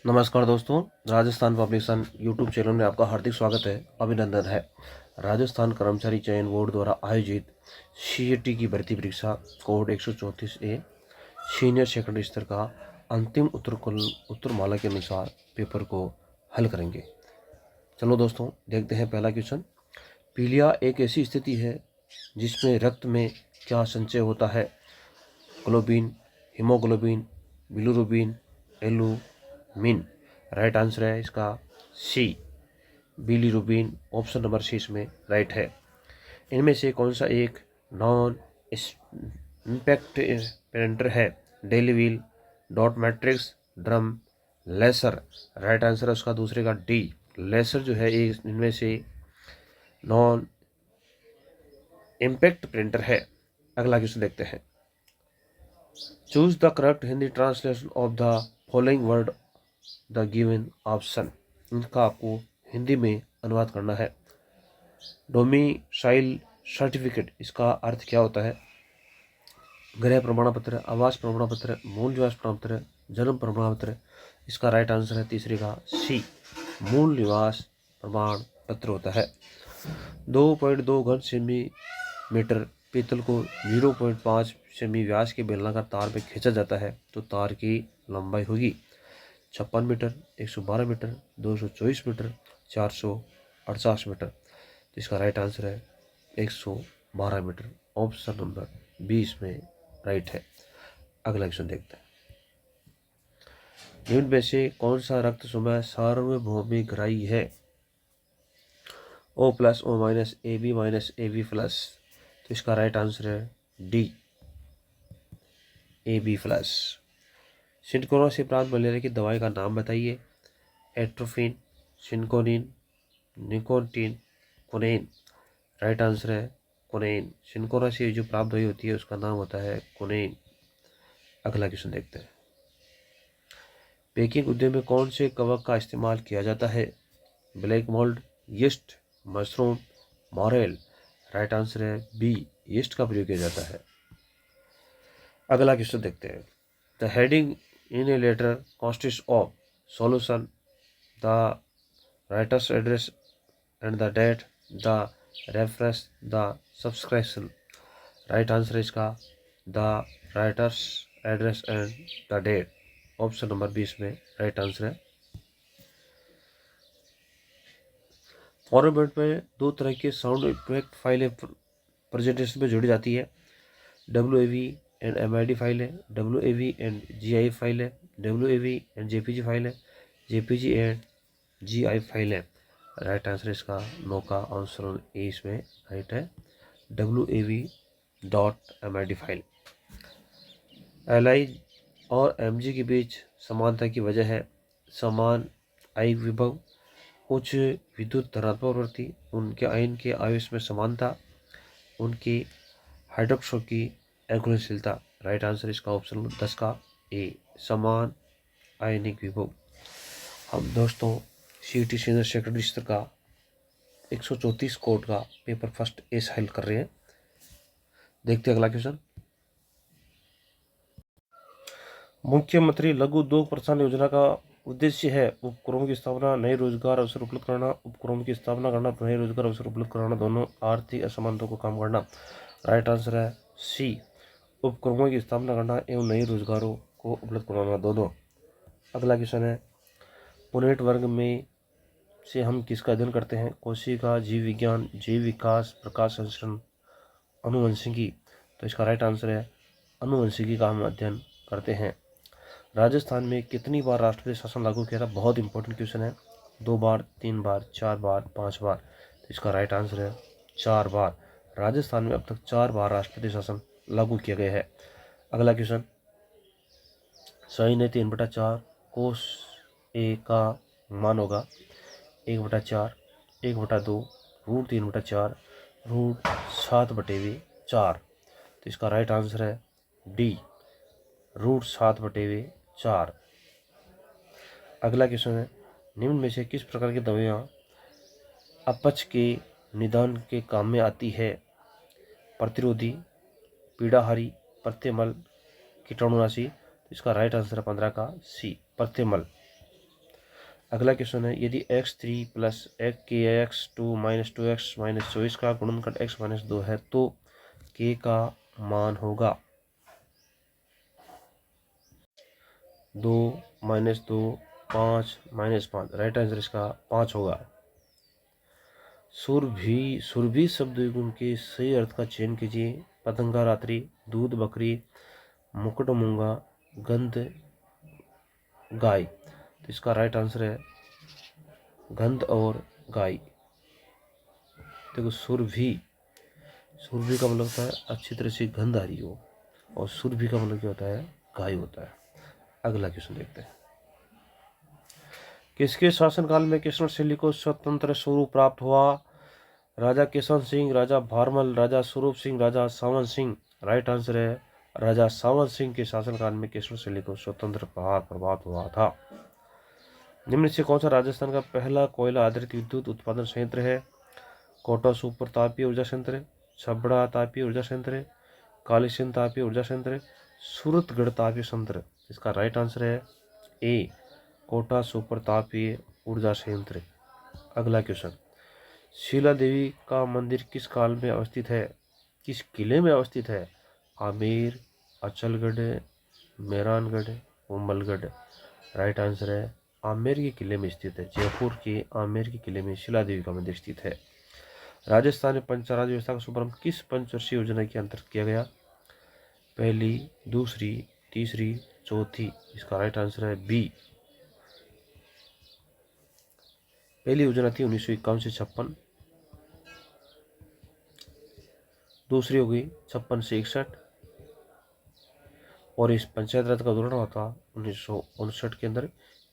नमस्कार दोस्तों, Rajasthan publication YouTube channel में आपका हार्दिक स्वागत है, अभिनंदन है। राजस्थान कर्मचारी चयन बोर्ड द्वारा आयोजित सीएटी की भर्ती परीक्षा कोड 134A सीनियर सेकेंडरी स्तर का अंतिम उत्तरमाला के अनुसार पेपर को हल करेंगे। चलो दोस्तों, देखते हैं पहला क्वेश्चन। पीलिया एक ऐसी स्थिति है जिसमें रक्त में क्या संचय होता है? Globin, haemoglobin, bilirubin, albumin. Right answer है इसका सी, बिलिरुबिन। ऑप्शन नंबर सी इसमें राइट है। इनमें से कौन सा एक नॉन इम्पैक्ट पेरेंटर है? Daisy wheel, dot matrix, drum, laser. Right answer है उसका दूसरे का डी, लेसर जो है इनमें से नॉन इम्पैक्ट प्रिंटर है। अगला क्वेश्चन देखते हैं। Choose the correct Hindi translation of the following word the given option. इनका आपको हिंदी में अनुवाद करना है। डोमिसाइल सर्टिफिकेट, इसका अर्थ क्या होता है? गृह प्रमाण पत्र, आवास प्रमाण पत्र, मूल निवास प्रमाण पत्र, जन्म प्रमाण पत्र। इसका राइट आंसर है तीसरे का सी, मूल निवास प्रमाण पत्र होता है। 2.2 घन सेंटीमीटर पीतल को 0.5 सेमी व्यास के बेलनाकार तार में खींचा जाता है तो तार की लंबाई होगी 56 मीटर, 112 मीटर, 224 मीटर, 448 मीटर। तो इसका राइट आंसर है 112 मीटर। ऑप्शन नंबर 20 में राइट है। अगला क्वेश्चन देखते हैं। निम्न में से कौन सा रक्त समूह सार्वभौमिक ग्राही है? O plus, O minus, AB minus, AB plus. तो इसका राइट आंसर है डी, AB प्लस। सिनकोना से प्राप्त मलेरिया की दवाई का नाम बताइए। एट्रोफिन, सिनकोनिन, निकोटीन, कोनेन। राइट आंसर है कोनेन। सिनकोना से जो प्राप्त दवाई होती है उसका नाम होता है कोनेन। अगला क्वेश्चन देखते हैं। बेकिंग उद्योग में कौन से कवक का इस्तेमाल किया जाता है? Black mould, yeast, mushroom, morel. Right answer है बी, यीस्ट का प्रयोग किया जाता है। अगला क्वेश्चन देखते हैं। The heading in a letter consist of solution, the writer's address and the date, the reference, the subscription. Right answer है इसका the writer's address and the date. Option number 20 में राइट आंसर है। Format में दो तरह के sound effect फाइलें presentation में जोड़ी जाती है। WAV एंड MID फाइल है, WAV एंड GIF फाइल है, WAV एंड JPG फाइल है, JPG एंड GIF फाइल है। राइट आंसर इसका नो का आंसर ए इसमें राइट है, WAV dot MID file. LI और MG के बीच समानता की वजह है समान आई विभव, उच्च विद्युत धनात्मक प्रवृत्ति, उनके आयन के आवेश में समानता, उनकी हाइड्रोक्सो की घुलनशीलता। राइट आंसर इसका ऑप्शन 10 का ए, समान आयनिक विभव। हम दोस्तों CET सीनियर सेकेंडरी स्तर का 134 कोड का पेपर फर्स्ट ए हल कर रहे हैं। देखते हैं अगला क्वेश्चन। मुख्यमंत्री लघु उद्योग प्रोत्साहन योजना का उद्देश्य है उपक्रमों की स्थापना, नए रोजगार अवसर उपलब्ध कराना, उपक्रमों की स्थापना करना, नए रोजगार अवसर उपलब्ध कराना, दोनों आर्थिक असमानताओं को कम करना। राइट आंसर है सी, उपक्रमों की स्थापना करना एवं नए रोजगारों को उपलब्ध कराना, दोनों। अगला क्वेश्चन है। पुनेट वर्ग में से हम किसका अध्ययन करते हैं? कोशिका, जीव विज्ञान, जीव विकास, प्रकाश संश्लेषण, अनुवंशिकी। तो इसका राइट आंसर है अनुवंशिकी का हम अध्ययन करते हैं। राजस्थान में कितनी बार राष्ट्रपति शासन लागू किया था? बहुत इंपॉर्टेंट क्वेश्चन है। 2 बार, 3 बार, 4 बार, 5 बार। तो इसका राइट आंसर है 4 बार। राजस्थान में अब तक 4 बार राष्ट्रपति शासन लागू किया गया है। अगला क्वेश्चन। सही ने 3/4 कोस ए का मान होगा 1/4, 1/2, √3/4, √7/4। तो इसका राइट आंसर है डी, √7/4। अगला क्वेश्चन है। निम्न में से किस प्रकार की दवाइयाँ अपच के निदान के काम में आती है? प्रतिरोधी, पीड़ाहारी, प्रत्यमल, कीटाणुनाशी। तो इसका राइट आंसर है 15 का सी, प्रत्यमल। अगला क्वेश्चन है, यदि x3 plus k x2 minus 2x minus 24 का गुणनखंड x माइनस 2 है तो k का मान होगा 2 माइनस 2 5 माइनस 5। राइट आंसर इसका 5 होगा। सुरभि शब्द युग्म के सही अर्थ का चयन कीजिए। पतंगा रात्रि, दूध बकरी, मुकुट मूंगा, गंध गाय। तो इसका राइट आंसर है गंध और गाय। देखो सुरभि का मतलब होता है अच्छी तरह से गंध आ रही हो, और सुरभि का मतलब क्या होता है, गाय होता है। अगला क्वेश्चन देखते हैं, किसके शासनकाल में कृष्ण शैली को स्वतंत्र स्वरूप प्राप्त हुआ? राजा किशन सिंह, राजा भारमल, राजा स्वरूप सिंह, राजा सावन सिंह। राइट आंसर है राजा सावन सिंह के शासनकाल में कृष्ण शैली को स्वतंत्र प्रभाव हुआ था। निम्न से कौन सा राजस्थान का पहला कोयला आधारित विद्युत उत्पादन संयंत्र है? कोटा सुपर तापीय ऊर्जा संयंत्र, छबड़ा तापीय ऊर्जा संयंत्र, कालीसिंध तापीय ऊर्जा संयंत्र, सूरतगढ़ तापीय संयंत्र। इसका राइट आंसर है ए, कोटा सुपर तापीय ऊर्जा संयंत्र। अगला क्वेश्चन, शीला देवी का मंदिर किस काल में अवस्थित है? किस किले में अवस्थित है? आमेर, अचलगढ़, मेहरानगढ़, उम्बलगढ़। राइट आंसर है आमेर के किले में स्थित है। जयपुर के आमेर के किले में शीला देवी का मंदिर स्थित है। राजस्थान में पंचायत व्यवस्था का शुभारंभ किस पंचवर्षीय योजना के अंतर्गत किया गया? पहली, दूसरी, तीसरी, चौथी। इसका राइट आंसर है बी। पहली योजना थी 1951 से 56, दूसरी हो गई 56 से 61, और इस पंचायत राज का दौरान हुआ था 1959 के अंदर।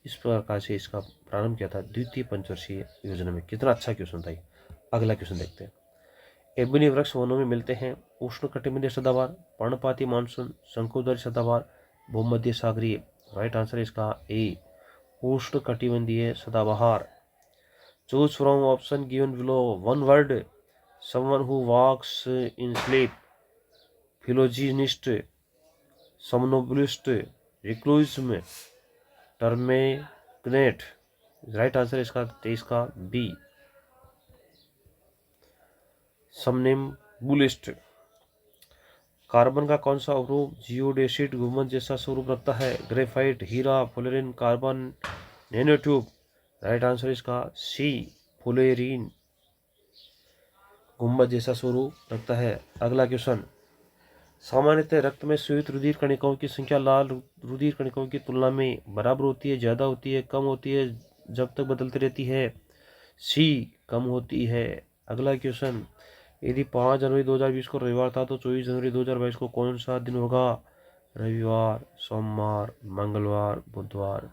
इस प्रकार से इसका प्रारंभ किया था द्वितीय पंचवर्षीय योजना में। कितना अच्छा क्वेश्चन था ये। अगला क्वेश्चन देखते हैं, एबनी वृक्ष वनों में मिलते हैं? उष्णकटिबंधीय सदाबहार, पर्णपाती मानसून, शंकुधर सदाबहार, भूमध्य सागरीय। राइट आंसर इसका ए, उष्णकटिबंधीय सदाबहार। Choose from option given below one word. Someone who walks in sleep, philogynist, somnambulist, recluse, termagant. Right answer इसका 23 का बी, समनेम्बुलिस्ट। कार्बन का कौन सा अवरोह जियोडेसिड गुंबद जैसा स्वरूप रखता है? ग्रेफाइट, हीरा, fluorine, carbon nanotube. Right answer इसका सी, फ्लोरीन गुंबद जैसा स्वरूप रखता है। अगला क्वेश्चन, सामान्यतः रक्त में स्वेत रुधिर कणिकाओं की संख्या लाल रुधिर कणिकाओं की तुलना में बराबर होती है, ज्यादा होती है, कम होती है, जब तक बदलती रहती है? सी, कम होती है। अगला क्वेश्चन, यदि 5 जनवरी 2020 को रविवार था तो 24 जनवरी 2022 को कौन सा दिन होगा? रविवार, सोमवार, मंगलवार, बुधवार।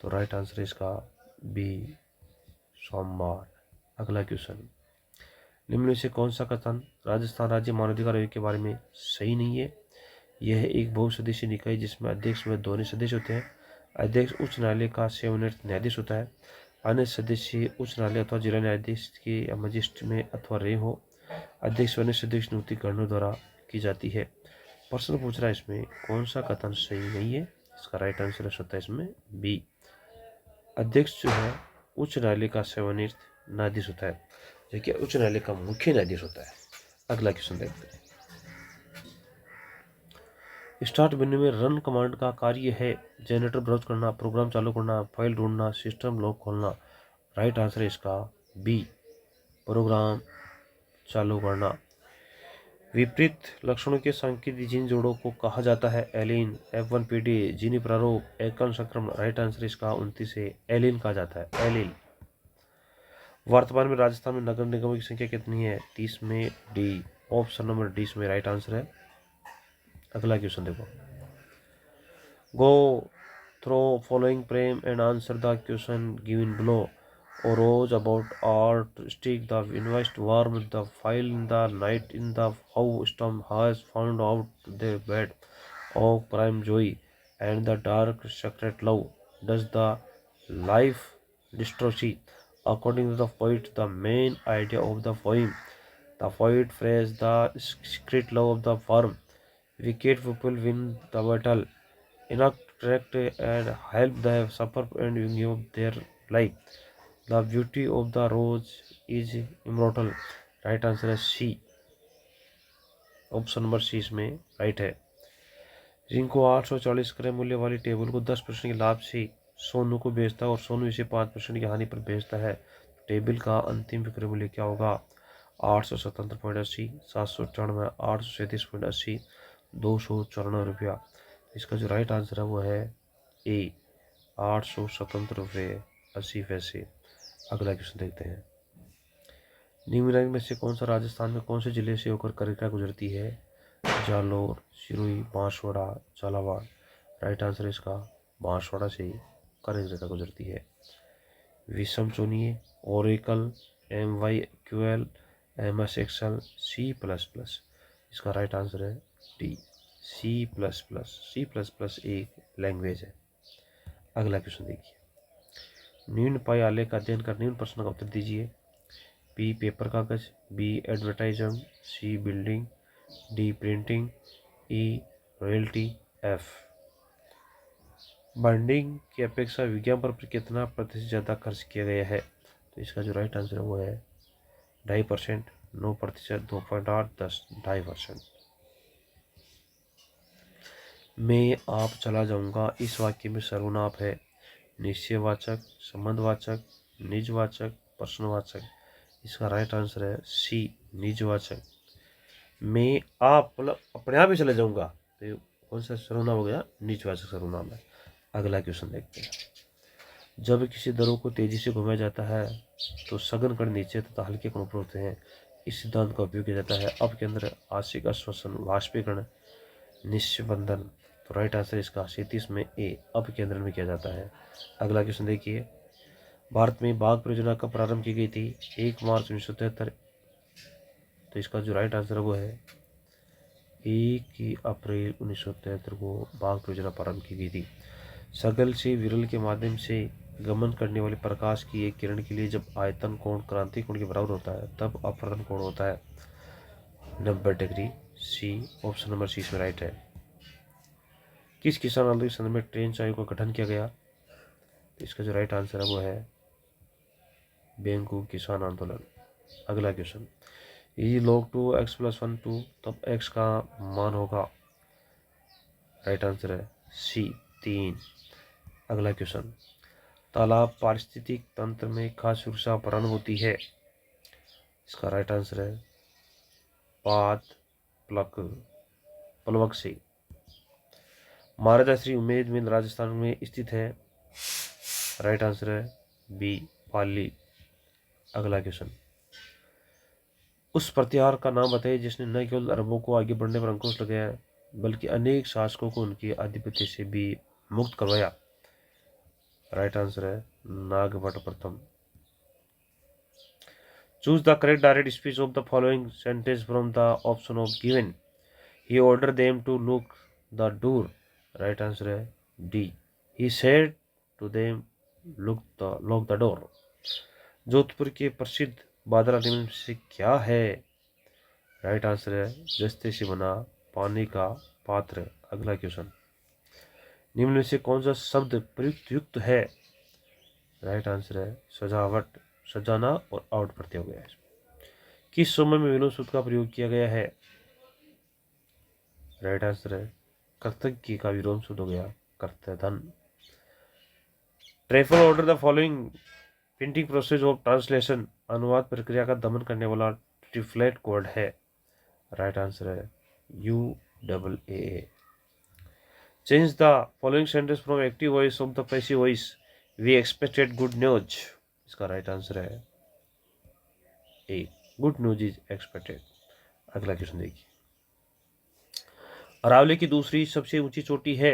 तो राइट आंसर इसका बी, सोमवार। अगला क्वेश्चन, निम्न में से कौन सा कथन राजस्थान राज्य मानवाधिकार आयोग के बारे में सही नहीं है? यह एक बहुसदस्यीय निकाय जिसमें अध्यक्ष व दोनों सदस्य होते हैं। अध्यक्ष उच्च न्यायालय का सेवानिवृत्त न्यायाधीश होता है। अन्य सदस्य उच्च न्यायालय अथवा जिला न्यायाधीश के या मजिस्ट्रेट में अथवा रहे हो। अध्यक्ष व अन्य सदस्य नियुक्ति गवर्नर द्वारा की जाती है। प्रश्न पूछ रहा है इसमें कौन सा कथन सही नहीं है? इसका राइट आंसर होता है इसमें बी, अध्यक्ष जो है उच्च न्यायालय का सेवानिवृत्त न्यायाधीश होता है, जो कि उच्च न्यायालय का मुख्य न्यायाधीश होता है। अगला क्वेश्चन देखते हैं, स्टार्ट मेन्यू में रन कमांड का कार्य है जनरेटर ब्राउज करना, प्रोग्राम चालू करना, फाइल ढूंढना, सिस्टम लॉक खोलना। राइट आंसर है इसका बी, प्रोग्राम चालू करना। विपरीत लक्षणों के सांकेतिक जिन जोड़ों को कहा जाता है? एलिन, F1PD, जीनी प्रारूप, एकल संक्रमण। राइट आंसर इसका 29 से एलिन कहा जाता है, एलिन। वर्तमान में राजस्थान में नगर निगमों की संख्या कितनी है? 30 में डी, ऑप्शन नंबर डी में राइट आंसर है। अगला क्वेश्चन देखो, go through following frame and answer the question given below. Arose about art, stick the invest warm the file in the night in the how storm has found out their bed of prime joy and the dark secret love does the life destroy. According to the poet, the main idea of the poem, the poet phrase the secret love of the firm. Wicked people win the battle, inact and help the suffer and give up their life. The beauty of the rose is immortal. Right answer है C, option number C इसमें right है। रिंकू 840 क्रय मूल्य वाली table को 10% के लाभ से सोनू को बेचता है और सोनू इसे 5% की हानि पर बेचता है। टेबल का अंतिम विक्रय मूल्य क्या होगा? 877.80, 794, 837.80, 294 रुपया। इसका जो राइट आंसर है वो है ए, 877 रुपये 80 पैसे। अगला क्वेश्चन देखते हैं। निम्नलिखित में से कौन सा राजस्थान में कौन से जिले से होकर करेला गुजरती है? जालोर, सिरोही, बांसवाड़ा, झालावाड़। राइट आंसर इसका बांसवाड़ा से करेला गुजरती है। विषम चुनिए। Oracle, MySQL, MS excel, C++। इसका राइट आंसर है डी, C++। C++ एक लैंग्वेज है। अगला क्वेश्चन देखिए। निम्न पाई आलेख का अध्ययन कर निम्न प्रश्न का उत्तर दीजिए। बी पेपर कागज, बी एडवर्टाइजमेंट, सी बिल्डिंग, डी प्रिंटिंग, ई रॉयल्टी, एफ बाइंडिंग की अपेक्षा विज्ञापन पर कितना प्रतिशत ज़्यादा खर्च किया गया है? तो इसका जो राइट आंसर है वो है 2.5%, 9%, 2.8, 10, 2.5%। मैं आप चला जाऊंगा इस वाक्य में सर्वनाम है निश्चयवाचक, संबंधवाचक, निजवाचक, प्रश्नवाचक। इसका राइट आंसर है सी, निजवाचक। मैं आप मतलब अपने आप ही चले जाऊंगा, तो ये कौन सा सर्वनाम हो गया? निजवाचक सर्वनाम है। अगला क्वेश्चन देखते हैं। जब किसी दरों को तेजी से घुमाया जाता है तो सघन कण नीचे तथा हल्के कण ऊपर होते हैं। इस सिद्धांत का उपयोग किया जाता है अब के अंदर आंशिक आश्वासन, वाष्पीकरण, निस्पंदन। तो राइट आंसर इसका 37 में ए, अब केंद्र में किया जाता है। अगला क्वेश्चन देखिए। भारत में बाघ परियोजना कब प्रारंभ की गई थी? 1 मार्च 1973। तो इसका जो राइट आंसर है वो है 1 अप्रैल 1973 को बाघ परियोजना प्रारंभ की गई थी। सगल से विरल के माध्यम से गमन करने वाले प्रकाश की एक किरण के लिए जब आयतन कोण क्रांति कोण के बराबर होता है तब अपवर्तन कोण होता है 90 डिग्री। सी, ऑप्शन नंबर सी इसमें राइट है। किस किसान आंदोलन के संदर्भ में ट्रेन आयोग का गठन किया गया? तो इसका जो राइट आंसर है वो है बेंगू किसान आंदोलन। अगला क्वेश्चन। ये log 2 x+1 2 तब x का मान होगा। राइट आंसर है सी, 3। अगला क्वेश्चन। तालाब पारिस्थितिक तंत्र में खास ऊर्जा प्रारंभ होती है। इसका राइट आंसर है पाद प्लवक से। महाराजा श्री उमेद मिल राजस्थान में स्थित है। राइट आंसर है बी, पाली। अगला क्वेश्चन। उस प्रत्याहार का नाम बताइए जिसने न केवल अरबों को आगे बढ़ने पर अंकुश लगाया बल्कि अनेक शासकों को उनके आधिपत्य से भी मुक्त करवाया। राइट आंसर है नागभट्ट प्रथम। Choose the correct direct speech of the following sentence from the option of given. He order them to lock the door. Right answer है D, he said to them lock the door. Jodhpur के प्रसिद्ध बादरा निम्न से क्या है? Right answer है जस्ते से बना पानी का पात्र। अगला क्वेश्चन। निम्न में से कौन सा शब्द प्रयुक्त युक्त है? राइट आंसर है सजावट, सजाना और आउट प्रत्यय हो गया है। किस समय में विलोम सूत्र का प्रयोग किया गया है? राइट आंसर है कर्तज्ञ का विलोम सूत्र हो गया कर्तधन। ट्रेफल order the following printing process of translation. अनुवाद प्रक्रिया का दमन करने वाला ट्रिफ्लेट कोड है। राइट आंसर है UAA। Change the following sentence from active voice of the passive voice. We expected good news. इसका राइट आंसर है A, good news is expected. अगला क्वेश्चन देखिए। अरावली की दूसरी सबसे ऊंची चोटी है।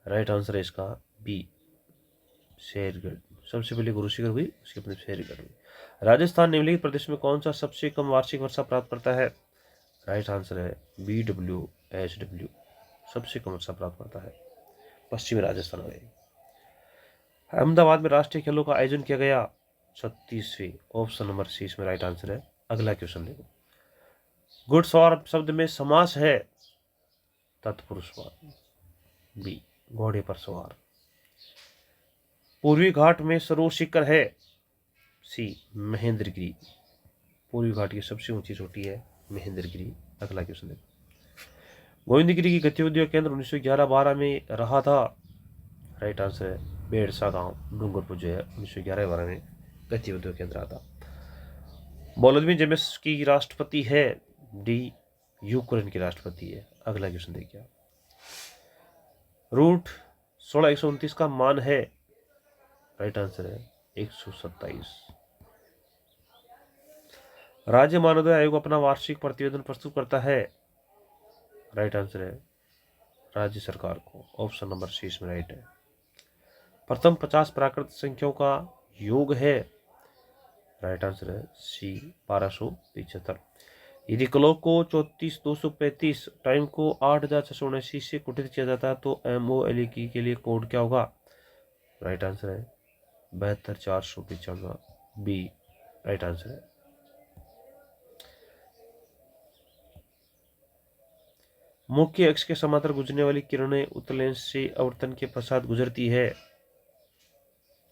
राइट आंसर है इसका बी, शेरगढ़। सबसे पहले गुरु शिखर हुई, उसके बाद शेरगढ़ हुई। राजस्थान निम्नलिखित प्रदेश में कौन सा सबसे कम वार्षिक वर्षा प्राप्त करता है? राइट आंसर है BWHW, सबसे कम वर्षा प्राप्त करता है पश्चिमी राजस्थान में। अहमदाबाद में राष्ट्रीय खेलों का आयोजन किया गया 36वीं। ऑप्शन नंबर सी इसमें राइट आंसर है। अगला क्वेश्चन देखो। घुड़सवार शब्द में समास है तत्पुरुष बी, घोड़े पर सवार। पूर्वी घाट में सर्वोच्च शिखर है, सी महेंद्रगिरी। पूर्वी घाट की सबसे ऊंची चोटी है महेंद्रगिरी। अगला क्वेश्चन देखो, गोविंदगिरी की गतिविधियों केंद्र 1911-12 में रहा था। राइट आंसर है बेड़सा गांव डूंगरपुर जो है 1911-12 में गतिविधियों केंद्र आता। वोलोदिमीर जेलेंस्की की राष्ट्रपति है, डी यूक्रेन की राष्ट्रपति है। अगला क्वेश्चन देखिए, रूट 16,129 का मान है। राइट आंसर है 127। राज्य मानवाधिकार आयोग अपना वार्षिक प्रतिवेदन प्रस्तुत करता है। राइट आंसर है राज्य सरकार को। ऑप्शन नंबर सी इसमें राइट है। प्रथम 50 प्राकृत संख्याओं का योग है। राइट आंसर है सी 1275। यदि क्लॉक को 34,235 टाइम को 8,679 से कुटित किया जाता है तो MOLE के लिए कोड क्या होगा। राइट आंसर है 72,495 बी। राइट आंसर है। मुख्य अक्ष के समांतर गुजरने वाली किरणें उत्तल लेंस से आवर्तन के पश्चात गुजरती है,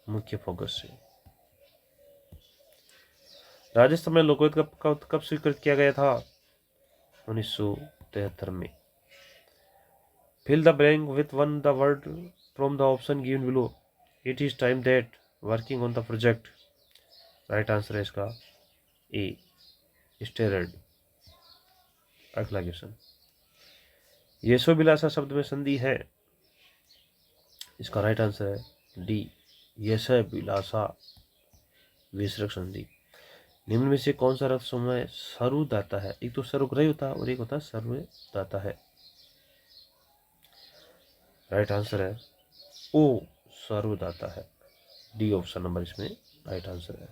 मुख्य फोकस से। राजस्थान में लोकहित कब स्वीकृत किया गया था, 1973 में। Fill the blank with one the word from the option given below. It is time that working on the project. Right answer है इसका ए स्टेरॉइड। अगला क्वेश्चन, यशोभिलाषा शब्द में संधि है। इसका राइट आंसर है डी यशोभिलाषा विसर्ग संधि। निम्न में से कौन सा रथ समय सर्वदाता है। एक तो सर्वग्राही होता है और एक होता है सर्वदाता है। राइट आंसर है ओ सर्वदाता है। डी ऑप्शन नंबर इसमें राइट आंसर है।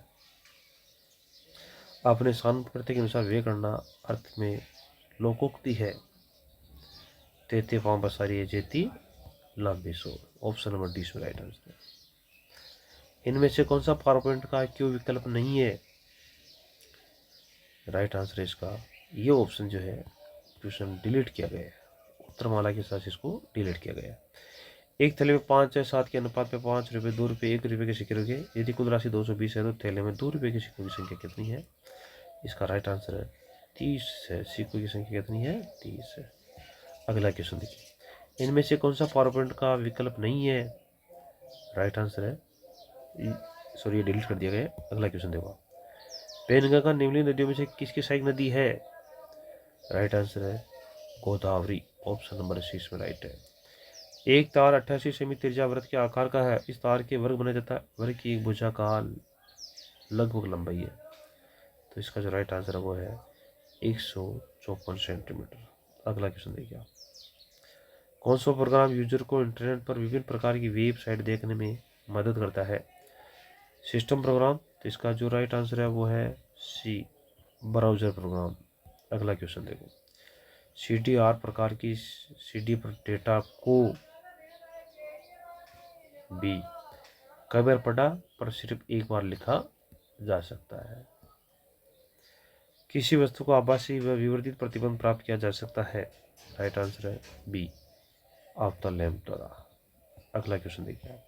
अपने सामर्थ्य के अनुसार वे करना अर्थ में लोकोक्ति है। तेते पांव पसारी जेती लंबी सो। ऑप्शन नंबर डी इसमें राइट आंसर है। इनमें से कौन सा पावरपॉइंट का क्यों विकल्प नहीं है। राइट आंसर है इसका ये ऑप्शन जो है क्वेश्चन डिलीट किया गया है। उत्तरमाला के साथ इसको डिलीट किया गया है। एक थैले में 5 या 7 के अनुपात में 5 रुपये 2 रुपये 1 रुपये के सिक्के रखे। यदि कुल राशि 220 है तो थैले में 2 रुपये के सिक्कों की संख्या कितनी है। इसका राइट आंसर है 30 है। सिक्कों की संख्या कितनी है 30 है। अगला क्वेश्चन देखिए, इनमें से कौन सा पावरपॉइंट का विकल्प नहीं है। राइट आंसर है सॉरी ये डिलीट कर दिया गया है। अगला क्वेश्चन देखो, पेनगंगा निम्नलिखित नदियों में से किसकी सहायक नदी है। राइट आंसर है गोदावरी। ऑप्शन नंबर सी इसमें राइट है। एक तार 88 सेमी त्रिज्या वृत्त के आकार का है। इस तार के वर्ग बना जाता है। वर्ग की एक भुजा का लगभग लंबाई है। तो इसका जो राइट आंसर है वो है 154 सेंटीमीटर। अगला क्वेश्चन देखिए, कौन सा प्रोग्राम यूजर को इंटरनेट पर विभिन्न प्रकार की वेबसाइट देखने में मदद करता है। System program. तो इसका जो राइट आंसर है वो है सी ब्राउजर प्रोग्राम। अगला क्वेश्चन देखो, CDR प्रकार की CD पर डेटा को बी कई बार पढ़ा पर सिर्फ एक बार लिखा जा सकता है। किसी वस्तु को आभासी व विवर्तित प्रतिबंध प्राप्त किया जा सकता है। राइट आंसर है बी आफ्टर लैम्प द्वारा। अगला क्वेश्चन देखिए,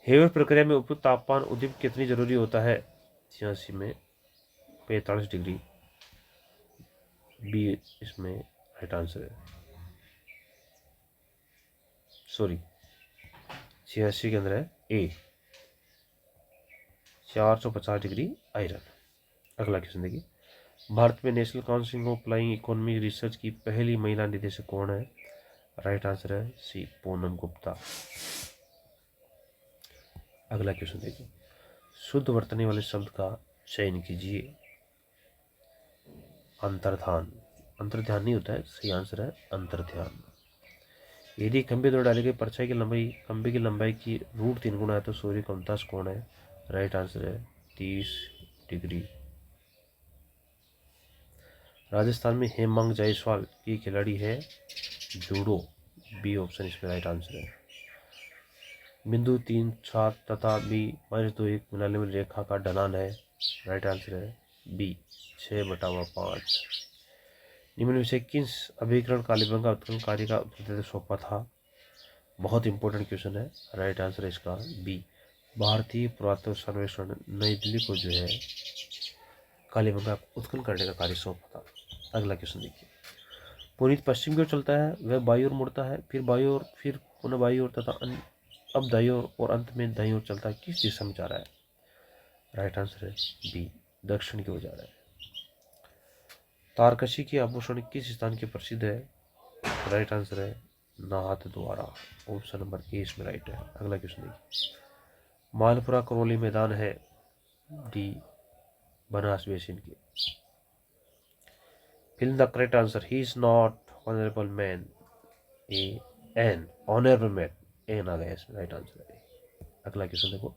हेवर प्रक्रिया में उपयुक्त तापमान उद्दीपक कितनी जरूरी होता है। 86 में 45 डिग्री। बी इसमें राइट आंसर है। सॉरी 86 के अंदर है ए 450 डिग्री आयरन। अगला क्वेश्चन देखिए, भारत में national council of flying economy research की पहली महिला निदेशक कौन है। राइट आंसर है सी पूनम गुप्ता। अगला क्वेश्चन देखिए, शुद्ध वर्तने वाले शब्द का चयन कीजिए। अंतर्ध्यान। अंतर्ध्यान नहीं होता है, सही आंसर है अंतर्ध्यान। यदि खंभे द्वारा डाली गई परछाई की लंबाई खंभे की लंबाई की √3 गुना है तो सूर्य का अवकाश कोण है। राइट आंसर है 30 डिग्री। राजस्थान में हेमंग जायसवाल की खिलाड़ी है जूडो। बी ऑप्शन इसमें राइट आंसर है। बिंदु 3 7 तथा B-2 1 मिलाने वाली रेखा का ढलान है। राइट आंसर है बी 6/5। निम्न में से किस अभिकरण कालीबंगा उत्खनन कार्य का उत्तरदायित्व सौंपा था। बहुत इंपॉर्टेंट क्वेश्चन है। राइट आंसर है इसका बी। भारतीय पुरातत्व सर्वेक्षण नई दिल्ली को जो है कालीबंगा उत्खनन करने का कार्य सौंपा था। अगला क्वेश्चन देखिए। पुनीत पश्चिम की ओर चलता है, वह बाई ओर मुड़ता है, फिर बाई ओर, फिर पुनः बाई ओर तथा अब दाई ओर और अंत में दाई ओर चलता है। किस दिशा में जा रहा है? राइट आंसर है बी, दक्षिण की ओर जा रहा है। तारकशी के आभूषण किस स्थान के प्रसिद्ध है? राइट आंसर है नाहत द्वारा। ऑप्शन नंबर ए इसमें राइट है। अगला क्वेश्चन देखिए। मालपुरा करौली मैदान है डी बनास बेसिन के। Fill the correct answer. He is not honourable man, A an honourable man, an आ गया इसमें। राइट आंसर है। अगला क्वेश्चन देखो।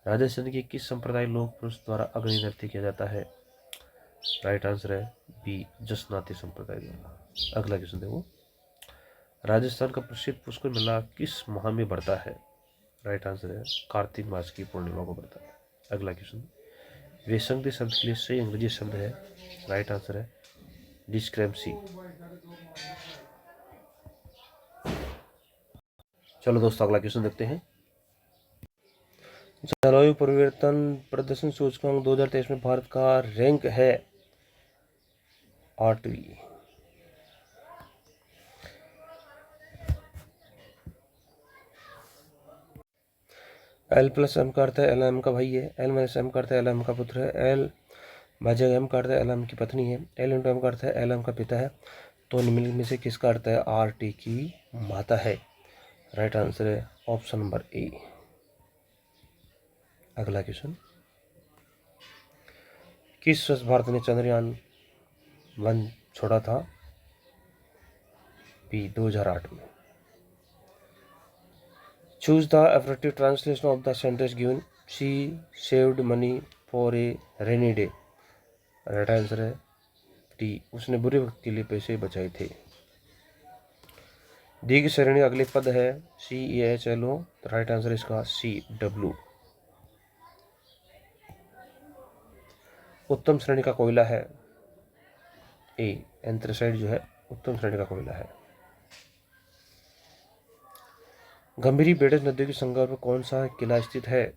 राजस्थान के किस संप्रदाय लोक पुरुष द्वारा अग्नि नृत्य किया जाता है? राइट आंसर है बी, जसनाती संप्रदाय द्वारा। अगला क्वेश्चन देखो। राजस्थान का प्रसिद्ध पुष्कर मेला किस माह में बढ़ता है? राइट आंसर है कार्तिक मास की पूर्णिमा को बढ़ता है। अगला क्वेश्चन। विसंगति शब्द के लिए सही अंग्रेजी शब्द है? राइट आंसर है डिस्क्रेपेंसी। चलो दोस्तों अगला क्वेश्चन देखते हैं। जलवायु परिवर्तन प्रदर्शन सूचकांक 2023 में भारत का रैंक है 8वीं। एल प्लस एम का अर्थ है एल एम का भाई है, एल माइनस एम का अर्थ है एल एम का पुत्र है, एल भाजक एम का अर्थ है एल एम की पत्नी है, एल इंटू एम का अर्थ है एल एम का पिता है। तो निम्नलिखित में से किसका अर्थ है आर टी की माता है? राइट आंसर है ऑप्शन नंबर ए। अगला क्वेश्चन। किस स्वच्छ भारत ने चंद्रयान 1 छोड़ा था? बी 2008 में। Choose the effective translation of the sentence given. She saved money for a rainy day. Right answer है डी, उसने बुरे वक्त के लिए पैसे बचाए थे। दी की श्रेणी अगले पद है CHLO। राइट आंसर इसका CW। उत्तम श्रेणी का कोयला है ए, एंथ्रेसाइट जो है उत्तम श्रेणी का कोयला है। गंभीरी बेडज नदी के संगम पर कौन सा किला स्थित है?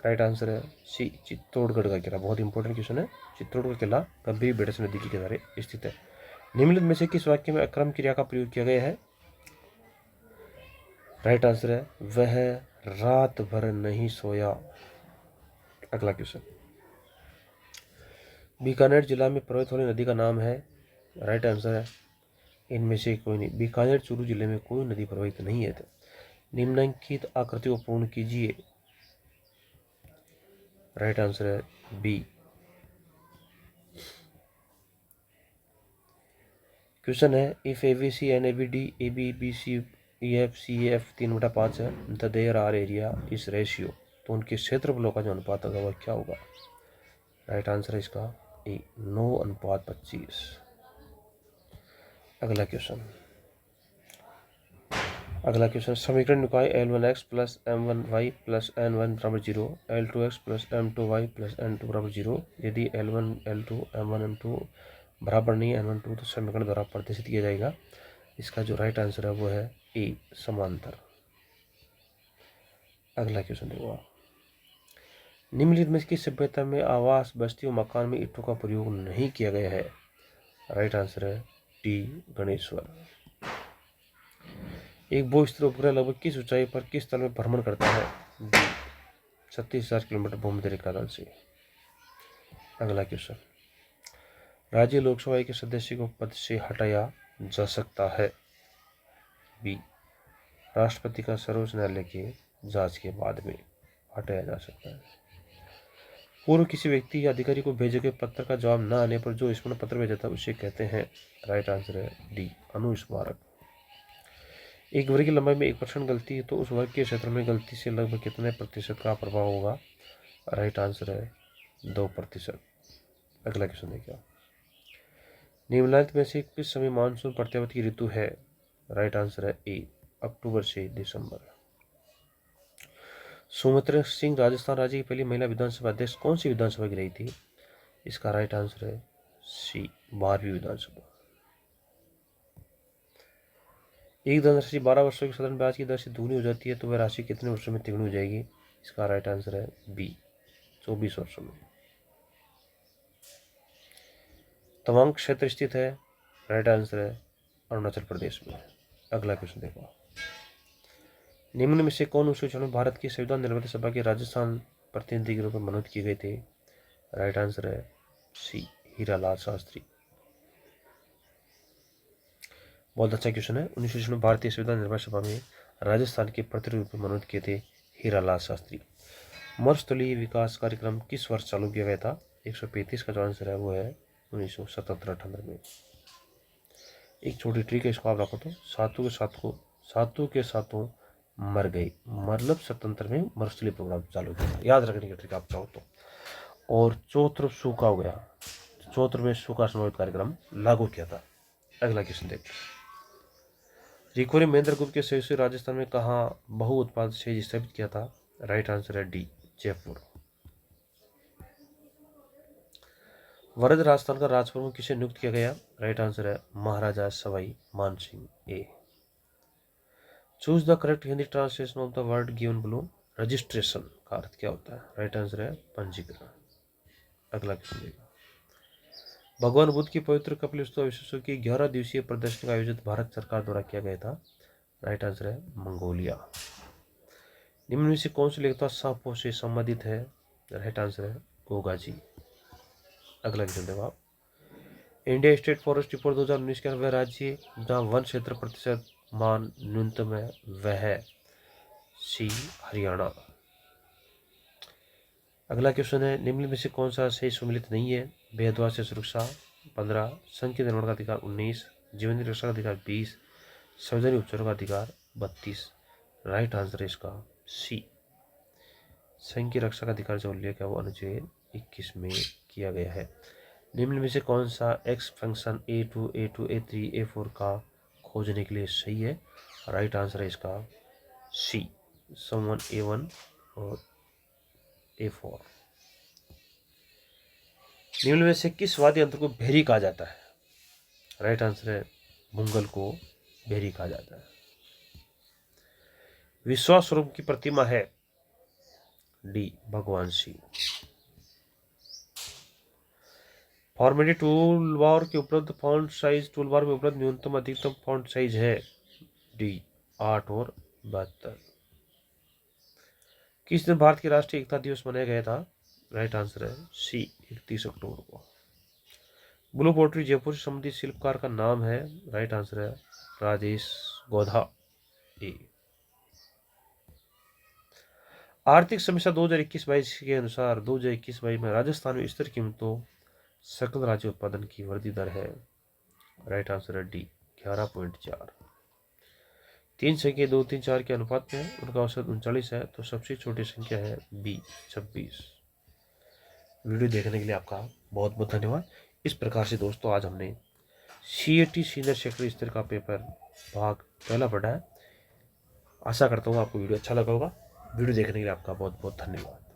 राइट आंसर है सी, चित्तौड़गढ़ का किला। बहुत इंपॉर्टेंट क्वेश्चन है। चित्तौड़गढ़ किला गंभीरी बेडज नदी के किनारे स्थित है। निम्नलिखित में से किस वाक्य में अक्रम क्रिया का प्रयोग किया गया है? राइट आंसर है वह रात भर नहीं सोया। अगला क्वेश्चन। बीकानेर जिला में प्रवाहित होने नदी का नाम है? राइट आंसर है इनमें से कोई नहीं। बीकानेर चूरू जिले में कोई नदी प्रवाहित नहीं है। निम्नलिखित आकृति को पूर्ण कीजिए। राइट आंसर है बी। क्वेश्चन है if ABC and ABD AB BC EF CF 3/5 है द देयर आर एरिया इस रेशियो, तो उनके क्षेत्रफलों का जो अनुपात होगा वह क्या होगा? राइट आंसर है इसका ए 9:25। अगला क्वेश्चन। समीकरण निकाय L1x plus M1y plus N1 बराबर 0, L2x plus M2y plus N2 बराबर 0। यदि L1 L2 M1 M2 बराबर नहीं है N1 2 तो समीकरण द्वारा प्रदर्शित किया जाएगा। इसका जो राइट आंसर है वो है ए, समांतर। अगला क्वेश्चन देखो। निम्नलिखित में किस सभ्यता में आवास बस्ती और मकान में ईंटों का प्रयोग नहीं किया गया है? राइट आंसर है डी, गणेश्वर। एक भू-स्थिर उपग्रह लगभग किस ऊंचाई पर किस तल में भ्रमण करता है? डी, 36,000 किलोमीटर भूमध्य रेखा तल से। अगला क्वेश्चन। राज्य लोकसभा के सदस्य को पद से हटाया जा सकता है? बी, राष्ट्रपति का सर्वोच्च न्यायालय के जांच के बाद में हटाया जा सकता है। पूर्व किसी व्यक्ति या अधिकारी को भेजे गए पत्र का जवाब न आने पर जो स्मरण पत्र भेजा था उसे कहते हैं? राइट आंसर है डी, अनुस्मारक। एक वर्ग की लंबाई में 1% गलती है तो उस वर्ग के क्षेत्र में गलती से लगभग कितने प्रतिशत का प्रभाव होगा? राइट आंसर है 2%। अगला क्वेश्चन देखिए। निम्नलिखित में से किस समय मानसून प्रत्यावर्ती की ऋतु है? राइट आंसर है ए, अक्टूबर से दिसंबर। सुमित्रा सिंह राजस्थान राज्य की पहली महिला विधानसभा अध्यक्ष कौन सी विधानसभा की रही थी? इसका राइट आंसर है सी, 12वीं विधानसभा। एक धनराशि 12 वर्षों की साधारण ब्याज की दर से दुगनी हो जाती है तो वह राशि कितने वर्षों में तिगुनी हो जाएगी? इसका राइट आंसर है बी, 24 वर्षों में। तवांग क्षेत्र स्थित है, राइट आंसर है अरुणाचल प्रदेश में। अगला क्वेश्चन देखो, निम्न में से कौन उस क्षण में भारत की संविधान निर्माता सभा के राजस्थान प्रतिनिधि के रूप में मनोनीत किए गए थे? राइट आंसर है सी, हीरालाल शास्त्री। बहुत अच्छा क्वेश्चन है। 1960 में भारतीय संविधान निर्माण सभा में राजस्थान के प्रतिनिधि रूप में मनोनीत किए थे हीरालाल शास्त्री। मरुस्थलीय विकास कार्यक्रम किस वर्ष चालू किया गया था? 135 का जो आंसर है वो है 1977-98 में। एक छोटी ट्रिक है, इसको आप रखो तो सातों के सातों मर गए, मतलब स्वतंत्र में मरुस्थलीय प्रोग्राम चालू किया था, याद रखने की ट्रिक आप चाहो तो। और चौथ सूखा हो गया, चौथ में सूखा समावेश कार्यक्रम लागू किया था। अगला क्वेश्चन देखते हैं, रिकोरी महेंद्र गुप्त के सहयोग से राजस्थान में कहाँ बहु उत्पाद क्षेत्र स्थापित किया था? राइट आंसर है डी, जयपुर। वरद राजस्थान का राजप्रमुख किसे नियुक्त किया गया? राइट आंसर है Maharaja Sawai Mansingh A. Choose the correct Hindi translation of the word given below. Registration का अर्थ क्या होता है? राइट आंसर है पंजीकरण। अगला क्वेश्चन देखिए, भगवान बुद्ध की पवित्र कपिल वस्तु अवशेषों की 11 दिवसीय प्रदर्शनी का आयोजन भारत सरकार द्वारा किया गया था। राइट आंसर है मंगोलिया। निम्न में से कौन सी लेखता सांपों से संबंधित है? राइट आंसर है गोगा जी। अगला क्वेश्चन देखो आप, इंडिया स्टेट फॉरेस्ट रिपोर्ट 2019 के वह राज्य जहाँ वन क्षेत्र प्रतिशत मान न्यूनतम है वह है सी, हरियाणा। अगला क्वेश्चन है, निम्न में से कौन सा सही सम्मिलित नहीं है? भेदभाव से सुरक्षा 15, संघ के निर्माण का अधिकार 19, जीवन की रक्षा का अधिकार 20, सार्वजनिक उपचारों का अधिकार 32। राइट आंसर है इसका सी, संघ की रक्षा का अधिकार जो उल्लेख है वो अनुच्छेद 21 में किया गया है। निम्न में से कौन सा x function A2, A2, A3, A4 का खोजने के लिए सही है? राइट आंसर है इसका सी, सम 1, A1 और A4। निम्न में से किस वाद्य यंत्र को भेरी कहा जाता है? राइट आंसर है मुंगल को भेरी कहा जाता है। विश्वास स्वरूप की प्रतिमा है? डी, भगवान शिव। फॉर्मेटिव टूलबार के उपलब्ध फॉन्ट साइज, टूलबार में उपलब्ध न्यूनतम अधिकतम फॉन्ट साइज है? डी, 8 और 72। किस दिन भारत के राष्ट्रीय एकता दिवस मनाया गया था? राइट आंसर है सी, 31 अक्टूबर को। ब्लू पोट्री जयपुर से संबंधित शिल्पकार का नाम है? राइट आंसर है राजेश गोधा ए। आर्थिक समीक्षा 2021-22 के अनुसार 2021-22 में राजस्थान में स्थिर कीमतों सकल राज्य उत्पादन की वृद्धि दर है? राइट आंसर है डी, 11.4। 3 संख्या 2, 3, 4 के अनुपात में है, उनका औसत 39 है, तो सबसे छोटी संख्या है बी, 26। वीडियो देखने के लिए आपका बहुत बहुत धन्यवाद। इस प्रकार से दोस्तों आज हमने CAT सीनियर सेकेंडरी स्तर का पेपर भाग पहला पढ़ा है। आशा करता हूँ आपको वीडियो अच्छा लगा होगा। वीडियो देखने के लिए आपका बहुत बहुत धन्यवाद।